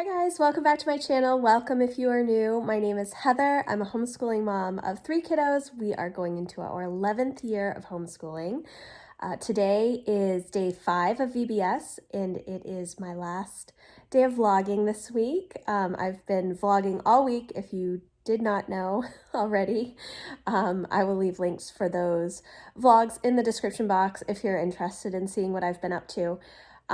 Hi guys, welcome back to my channel. Welcome if you are new. My name is Heather. I'm a homeschooling mom of 3 kiddos. We are going into our 11th year of homeschooling. Today is day 5 of VBS and it is my last day of vlogging this week. I've been vlogging all week if you did not know already. I will leave links for those vlogs in the description box if you're interested in seeing what I've been up to.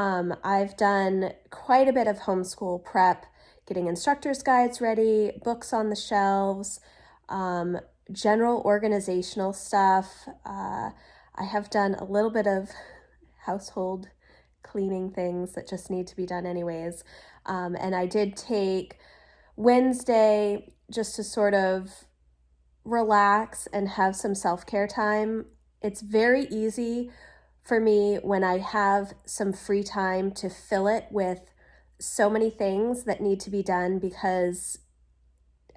I've done quite a bit of homeschool prep, getting instructor's guides ready, books on the shelves, general organizational stuff. I have done a little bit of household cleaning things that just need to be done anyways. And I did take Wednesday just to sort of relax and have some self-care time. It's very easy for me when I have some free time to fill it with so many things that need to be done because,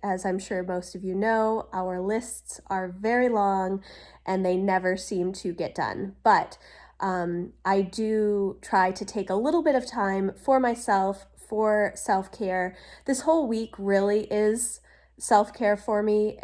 as I'm sure most of you know, our lists are very long and they never seem to get done. But I do try to take a little bit of time for myself, for self-care. This whole week really is self-care for me.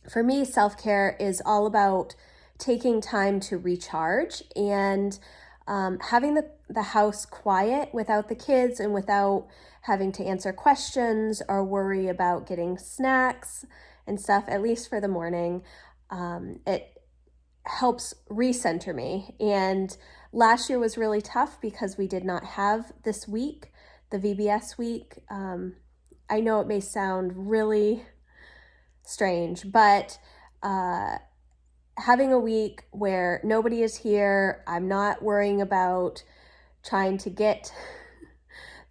For me, self-care is all about taking time to recharge and having the house quiet without the kids and without having to answer questions or worry about getting snacks and stuff, at least for the morning. It helps recenter me. And last year was really tough because we did not have this week, the VBS week. I know it may sound really strange, but having a week where nobody is here, I'm not worrying about trying to get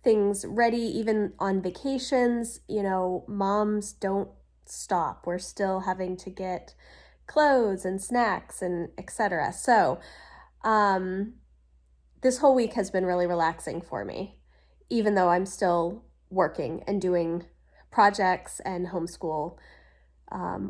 things ready, even on vacations. You know, moms don't stop. We're still having to get clothes and snacks and etc. So this whole week has been really relaxing for me, even though I'm still working and doing projects and homeschool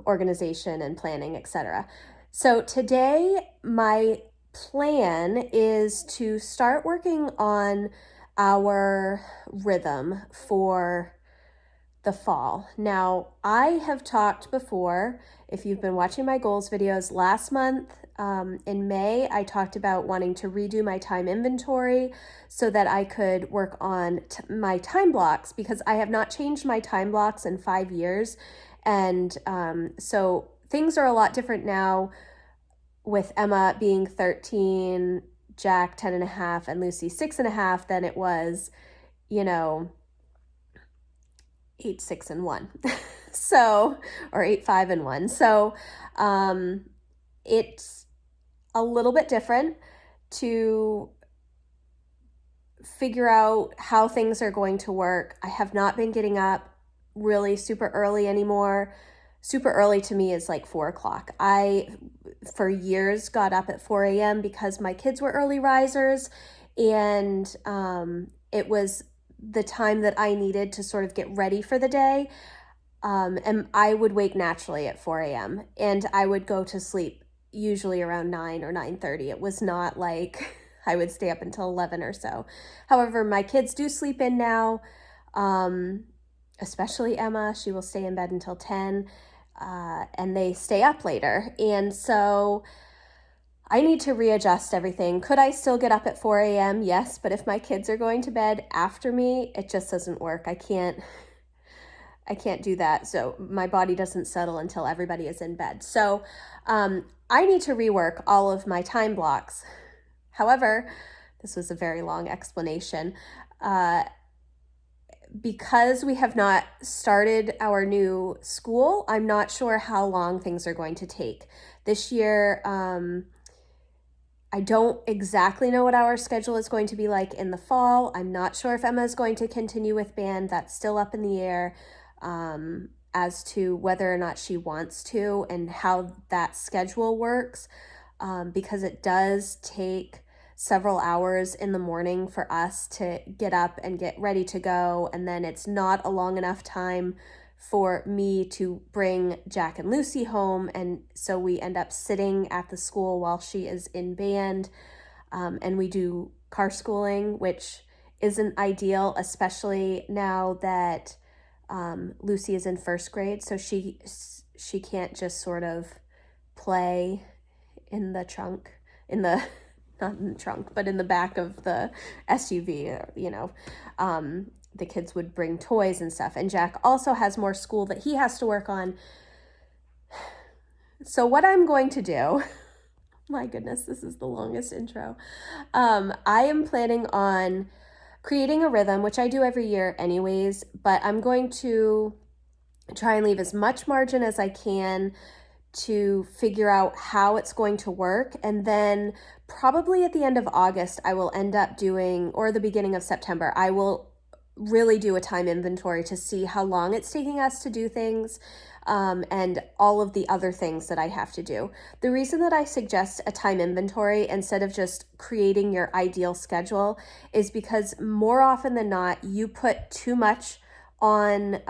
organization and planning, etc. So today my plan is to start working on our rhythm for the fall. Now, I have talked before, if you've been watching my goals videos last month, in May, I talked about wanting to redo my time inventory so that I could work on my time blocks, because I have not changed my time blocks in 5 years. And so things are a lot different now with Emma being 13, Jack 10 and a half, and Lucy 6 and a half than it was, 8, 6, and 1. So, or 8, 5, and 1. So it's a little bit different to figure out how things are going to work. I have not been getting up really super early anymore. Super early to me is like 4 o'clock. I, for years, got up at 4 a.m. because my kids were early risers, and it was the time that I needed to sort of get ready for the day. And I would wake naturally at 4 a.m. and I would go to sleep usually around 9 or 9:30. It was not like I would stay up until 11 or so. However, my kids do sleep in now, especially Emma. She will stay in bed until 10, and they stay up later. And so I need to readjust everything. Could I still get up at 4 a.m.? Yes, but if my kids are going to bed after me, it just doesn't work. I can't do that. So my body doesn't settle until everybody is in bed. So I need to rework all of my time blocks. However, this was a very long explanation. Because we have not started our new school, I'm not sure how long things are going to take. This year, I don't exactly know what our schedule is going to be like in the fall. I'm not sure if Emma is going to continue with band. That's still up in the air as to whether or not she wants to and how that schedule works, because it does take several hours in the morning for us to get up and get ready to go. And then it's not a long enough time for me to bring Jack and Lucy home. And so we end up sitting at the school while she is in band. And we do car schooling, which isn't ideal, especially now that Lucy is in first grade, so she can't just sort of play in the trunk, in the not in the trunk, but in the back of the SUV, you know. The kids would bring toys and stuff, and Jack also has more school that he has to work on. So what I'm going to do, my goodness, this is the longest intro. I am planning on creating a rhythm, which I do every year anyways, but I'm going to try and leave as much margin as I can to figure out how it's going to work. And then probably at the end of August, I will end up doing, or the beginning of September, I will really do a time inventory to see how long it's taking us to do things, and all of the other things that I have to do. The reason that I suggest a time inventory instead of just creating your ideal schedule is because more often than not, you put too much on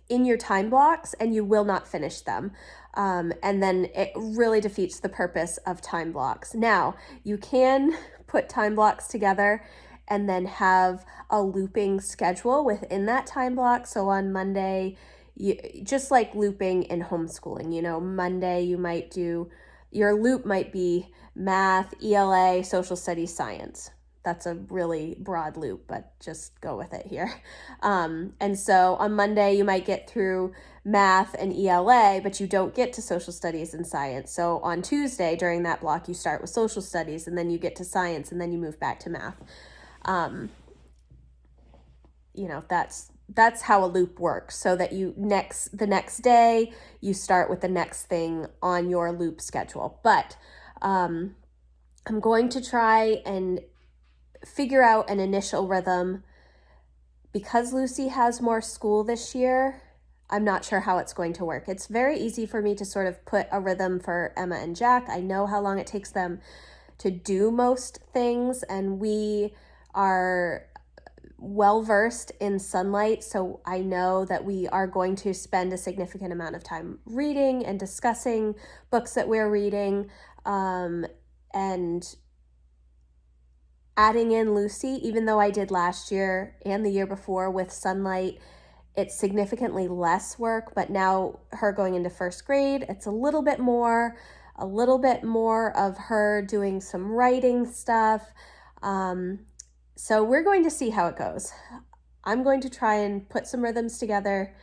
in your time blocks and you will not finish them. And then it really defeats the purpose of time blocks. Now, you can put time blocks together and then have a looping schedule within that time block. So on Monday, just like looping in homeschooling, you know, Monday you might do, your loop might be math, ELA, social studies, science. That's a really broad loop, but just go with it here. And so on Monday, you might get through math and ELA, but you don't get to social studies and science. So on Tuesday, during that block, you start with social studies, and then you get to science, and then you move back to math. You know, that's how a loop works, so that the next day, you start with the next thing on your loop schedule. But I'm going to try and figure out an initial rhythm. Because Lucy has more school this year, I'm not sure how it's going to work. It's very easy for me to sort of put a rhythm for Emma and Jack. I know how long it takes them to do most things, and we are well versed in Sunlight, so I know that we are going to spend a significant amount of time reading and discussing books that we're reading, and adding in Lucy, even though I did last year and the year before with Sunlight, it's significantly less work, but now her going into first grade, it's a little bit more of her doing some writing stuff. So we're going to see how it goes. I'm going to try and put some rhythms together,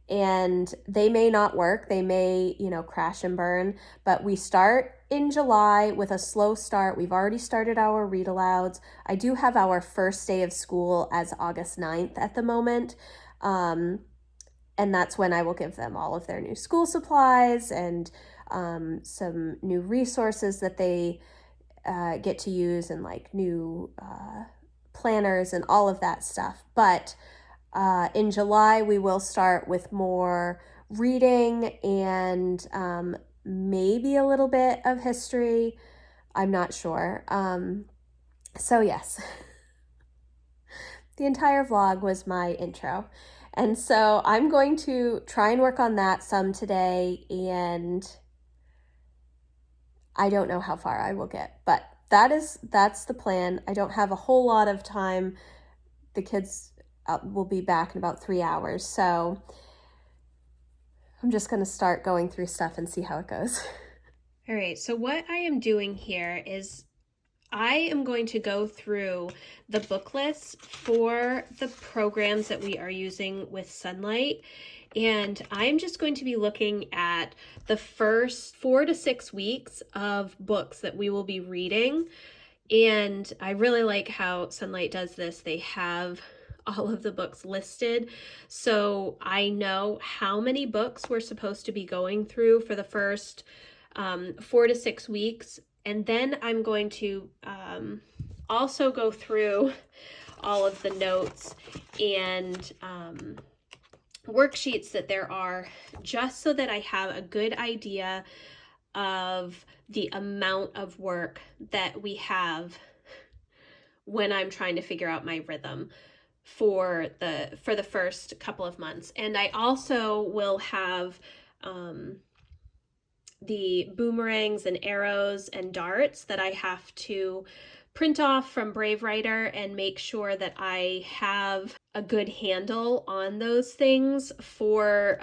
and they may not work. They may, you know, crash and burn, but we start in July with a slow start. We've already started our read alouds. I do have our first day of school as August 9th at the moment. And that's when I will give them all of their new school supplies and some new resources that they get to use, and like new planners and all of that stuff. But in July, we will start with more reading and maybe a little bit of history. I'm not sure. So yes, the entire vlog was my intro. And so I'm going to try and work on that some today, and I don't know how far I will get, but that's the plan. I don't have a whole lot of time. The kids will be back in about 3 hours, so I'm just going to start going through stuff and see how it goes. All right, so what I am doing here is I am going to go through the book lists for the programs that we are using with Sunlight, and I'm just going to be looking at the first 4 to 6 weeks of books that we will be reading. And I really like how Sunlight does this. They have all of the books listed, so I know how many books we're supposed to be going through for the first 4 to 6 weeks. And then I'm going to also go through all of the notes and worksheets that there are, just so that I have a good idea of the amount of work that we have when I'm trying to figure out my rhythm for the first couple of months. And I also will have the boomerangs and arrows and darts that I have to print off from Brave Writer and make sure that I have a good handle on those things for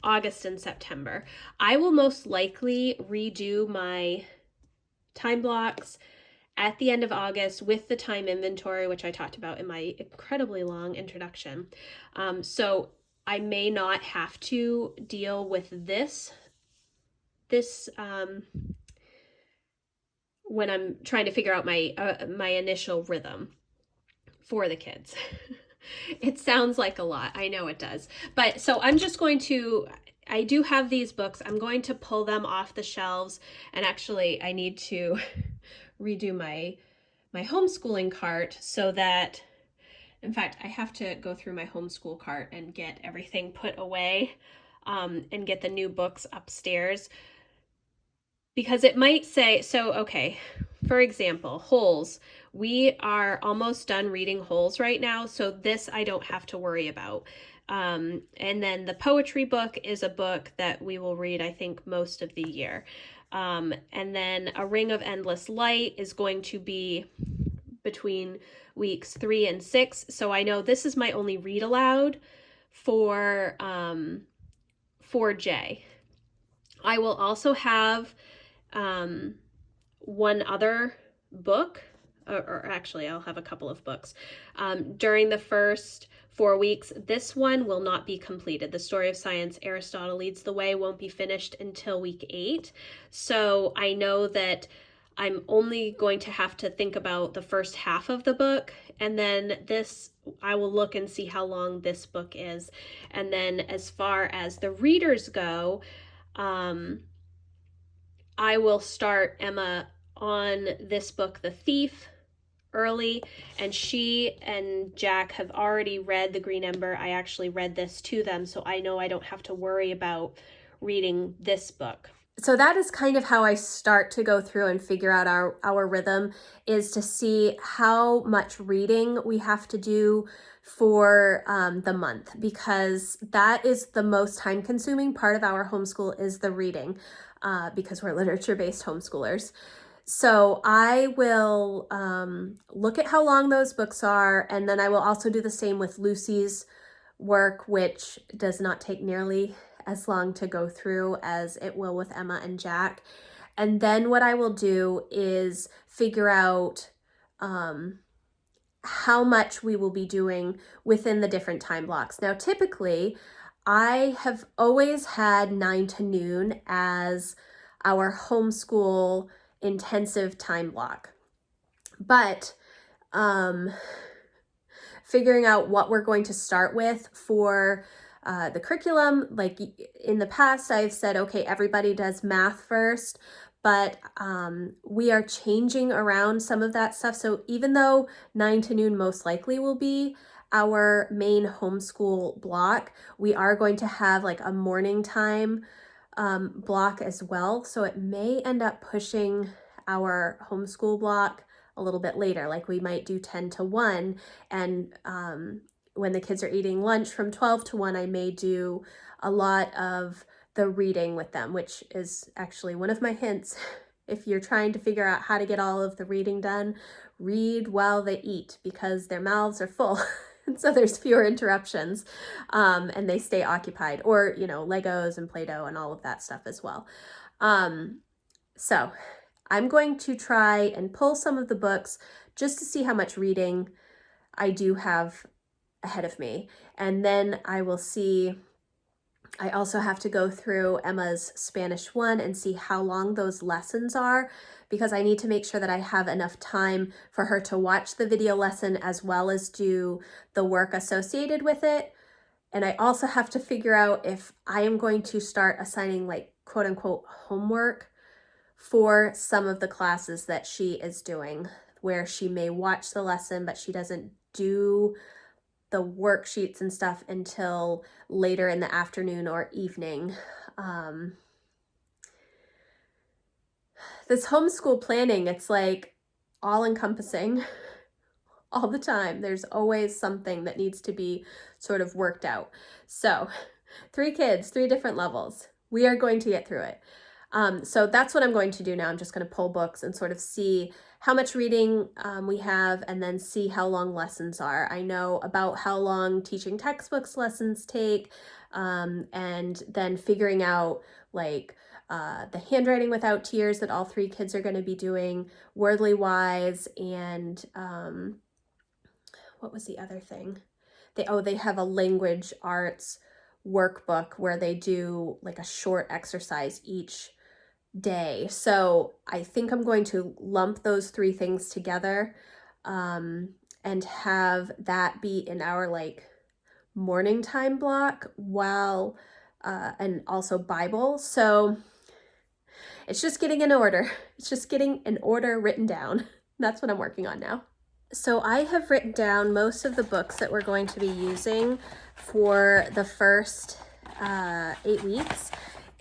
August and September. I will most likely redo my time blocks at the end of August with the time inventory, which I talked about in my incredibly long introduction. So I may not have to deal with this when I'm trying to figure out my initial rhythm for the kids. It sounds like a lot. I know it does. But so I'm just going to, I do have these books. I'm going to pull them off the shelves. And actually I need to redo my homeschooling cart so that, in fact, I have to go through my homeschool cart and get everything put away and get the new books upstairs. Because it might say, so, okay, for example, Holes. We are almost done reading Holes right now, so this I don't have to worry about. And then the poetry book is a book that we will read, I think, most of the year. And then A Ring of Endless Light is going to be between weeks 3 and 6. So I know this is my only read aloud for J. I will also have one other book, or actually I'll have a couple of books during the first 4 weeks. This one will not be completed. The Story of Science, Aristotle Leads the Way won't be finished until week 8. So I know that I'm only going to have to think about the first half of the book, and then this, I will look and see how long this book is. And then as far as the readers go, I will start Emma on this book, The Thief, early, and she and Jack have already read The Green Ember. I actually read this to them, so I know I don't have to worry about reading this book. So that is kind of how I start to go through and figure out our rhythm, is to see how much reading we have to do for the month, because that is the most time consuming part of our homeschool, is the reading, because we're literature-based homeschoolers. So I will look at how long those books are, and then I will also do the same with Lucy's work, which does not take nearly as long to go through as it will with Emma and Jack. And then what I will do is figure out how much we will be doing within the different time blocks. Now, typically, I have always had 9 to noon as our homeschool intensive time block. But figuring out what we're going to start with for the curriculum, like in the past, I've said, okay, everybody does math first, but we are changing around some of that stuff. So even though 9 to noon most likely will be our main homeschool block, we are going to have like a morning time block as well. So it may end up pushing our homeschool block a little bit later, like we might do 10 to 1, and when the kids are eating lunch from 12 to 1, I may do a lot of the reading with them, which is actually one of my hints. If you're trying to figure out how to get all of the reading done, read while they eat, because their mouths are full. And so there's fewer interruptions, and they stay occupied, or, you know, Legos and Play-Doh and all of that stuff as well. So I'm going to try and pull some of the books just to see how much reading I do have ahead of me. And then I will see, I also have to go through Emma's Spanish 1 and see how long those lessons are, because I need to make sure that I have enough time for her to watch the video lesson as well as do the work associated with it. And I also have to figure out if I am going to start assigning, like, quote unquote homework for some of the classes that she is doing, where she may watch the lesson, but she doesn't do the worksheets and stuff until later in the afternoon or evening. This homeschool planning, it's like all encompassing all the time. There's always something that needs to be sort of worked out. So 3 kids, 3 different levels. We are going to get through it. So that's what I'm going to do now. I'm just going to pull books and sort of see how much reading we have, and then see how long lessons are. I know about how long teaching textbooks lessons take, and then figuring out like the handwriting without tears that all 3 kids are going to be doing, wordly wise, and what was the other thing? They have a language arts workbook where they do like a short exercise each day. So I think I'm going to lump those 3 things together, and have that be in our like morning time block, while and also Bible. So it's just getting an order. It's just getting an order written down. That's what I'm working on now. So I have written down most of the books that we're going to be using for the first 8 weeks.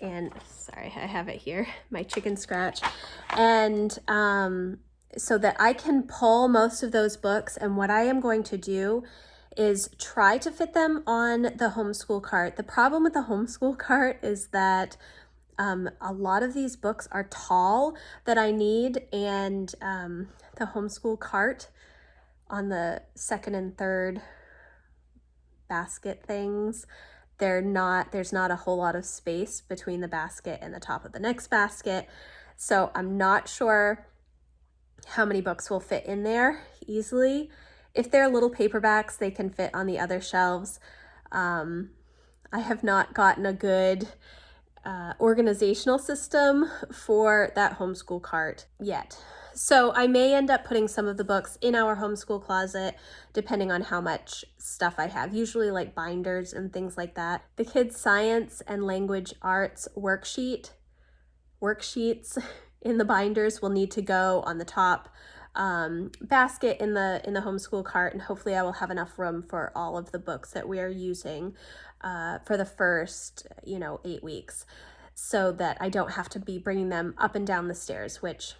And sorry, I have it here, my chicken scratch. And so that I can pull most of those books. And what I am going to do is try to fit them on the homeschool cart. The problem with the homeschool cart is that a lot of these books are tall that I need, and the homeschool cart on the second and third basket things, there's not a whole lot of space between the basket and the top of the next basket. So I'm not sure how many books will fit in there easily. If they're little paperbacks, they can fit on the other shelves. I have not gotten a good organizational system for that homeschool cart yet. So I may end up putting some of the books in our homeschool closet, depending on how much stuff I have, usually like binders and things like that. The kids' science and language arts worksheets in the binders will need to go on the top basket in the homeschool cart, and hopefully I will have enough room for all of the books that we are using for the first 8 weeks, so that I don't have to be bringing them up and down the stairs, which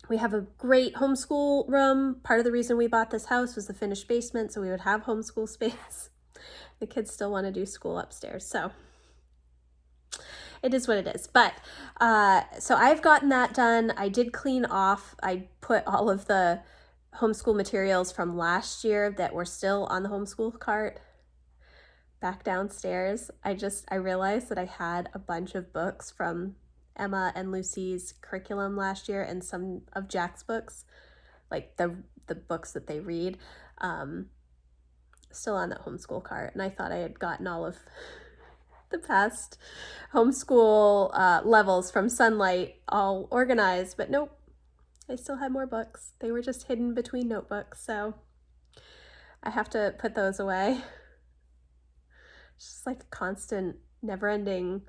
we have a great homeschool room. Part of the reason we bought this house was the finished basement, so we would have homeschool space. The kids still want to do school upstairs, so it is what it is. But so I've gotten that done. I did clean off. I put all of the homeschool materials from last year that were still on the homeschool cart back downstairs. I realized that I had a bunch of books from Emma and Lucy's curriculum last year, and some of Jack's books, like the books that they read, still on that homeschool cart. And I thought I had gotten all of the past homeschool levels from Sunlight all organized, but nope, I still had more books. They were just hidden between notebooks, so I have to put those away. It's just like a constant, never-ending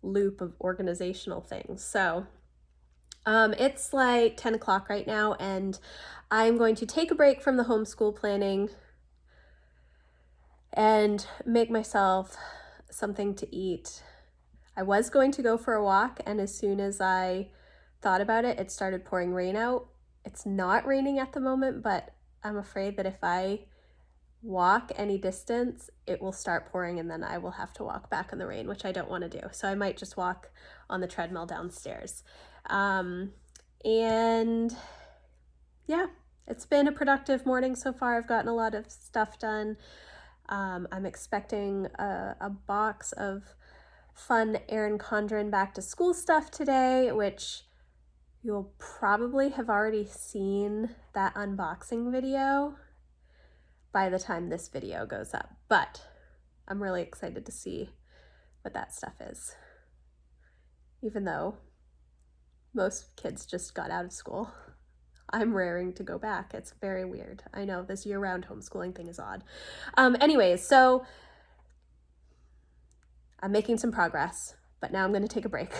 loop of organizational things. So it's like 10 o'clock right now, and I'm going to take a break from the homeschool planning and make myself something to eat. I was going to go for a walk, and as soon as I thought about it, it started pouring rain out. It's not raining at the moment, but I'm afraid that if I walk any distance, it will start pouring, and then I will have to walk back in the rain, which I don't want to do. So I might just walk on the treadmill downstairs. And yeah, it's been a productive morning so far. I've gotten a lot of stuff done. I'm expecting a box of fun Erin Condren back to school stuff today, which you'll probably have already seen that unboxing video by the time this video goes up, but I'm really excited to see what that stuff is, even though most kids just got out of school. I'm raring to go back. It's very weird. I know this year-round homeschooling thing is odd. Anyways, so I'm making some progress, but now I'm going to take a break.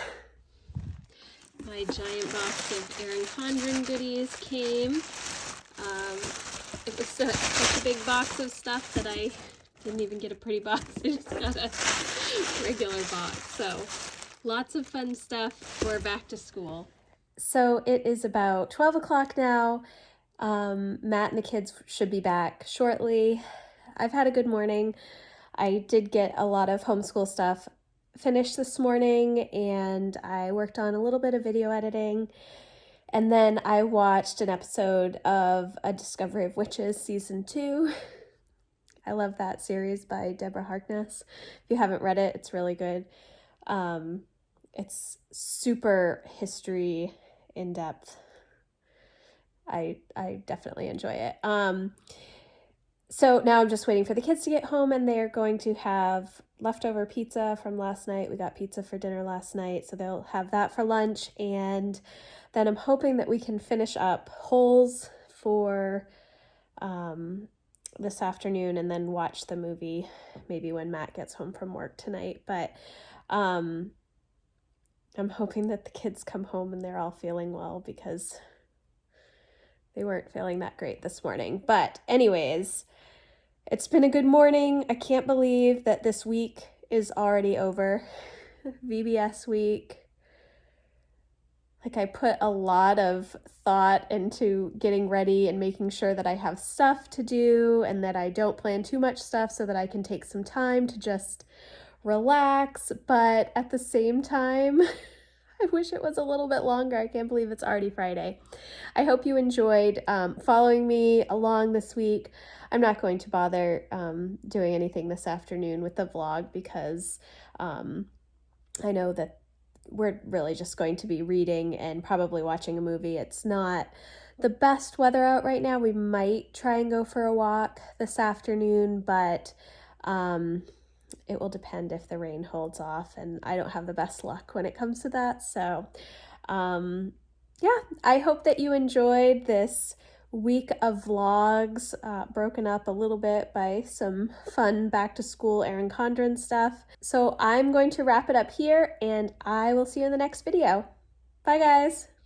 My giant box of Erin Condren goodies came. It was such a big box of stuff that I didn't even get a pretty box. I just got a regular box. So lots of fun stuff for back to school. So it is about 12 o'clock now. Matt and the kids should be back shortly. I've had a good morning. I did get a lot of homeschool stuff finished this morning and I worked on a little bit of video editing. And then I watched an episode of A Discovery of Witches season 2. I love that series by Deborah Harkness. If you haven't read it, it's really good. It's super history in depth. I definitely enjoy it. So now I'm just waiting for the kids to get home, and they're going to have leftover pizza from last night. We got pizza for dinner last night, so they'll have that for lunch. And then I'm hoping that we can finish up Holes for this afternoon and then watch the movie maybe when Matt gets home from work tonight. But I'm hoping that the kids come home and they're all feeling well, because they weren't feeling that great this morning. But anyways, it's been a good morning. I can't believe that this week is already over. VBS week. Like, I put a lot of thought into getting ready and making sure that I have stuff to do and that I don't plan too much stuff so that I can take some time to just relax. But at the same time, I wish it was a little bit longer. I can't believe it's already Friday. I hope you enjoyed following me along this week. I'm not going to bother doing anything this afternoon with the vlog, because I know that we're really just going to be reading and probably watching a movie. It's not the best weather out right now. We might try and go for a walk this afternoon, but it will depend if the rain holds off, and I don't have the best luck when it comes to that. So yeah, I hope that you enjoyed this week of vlogs, broken up a little bit by some fun back to school Erin Condren stuff. So I'm going to wrap it up here, and I will see you in the next video. Bye guys.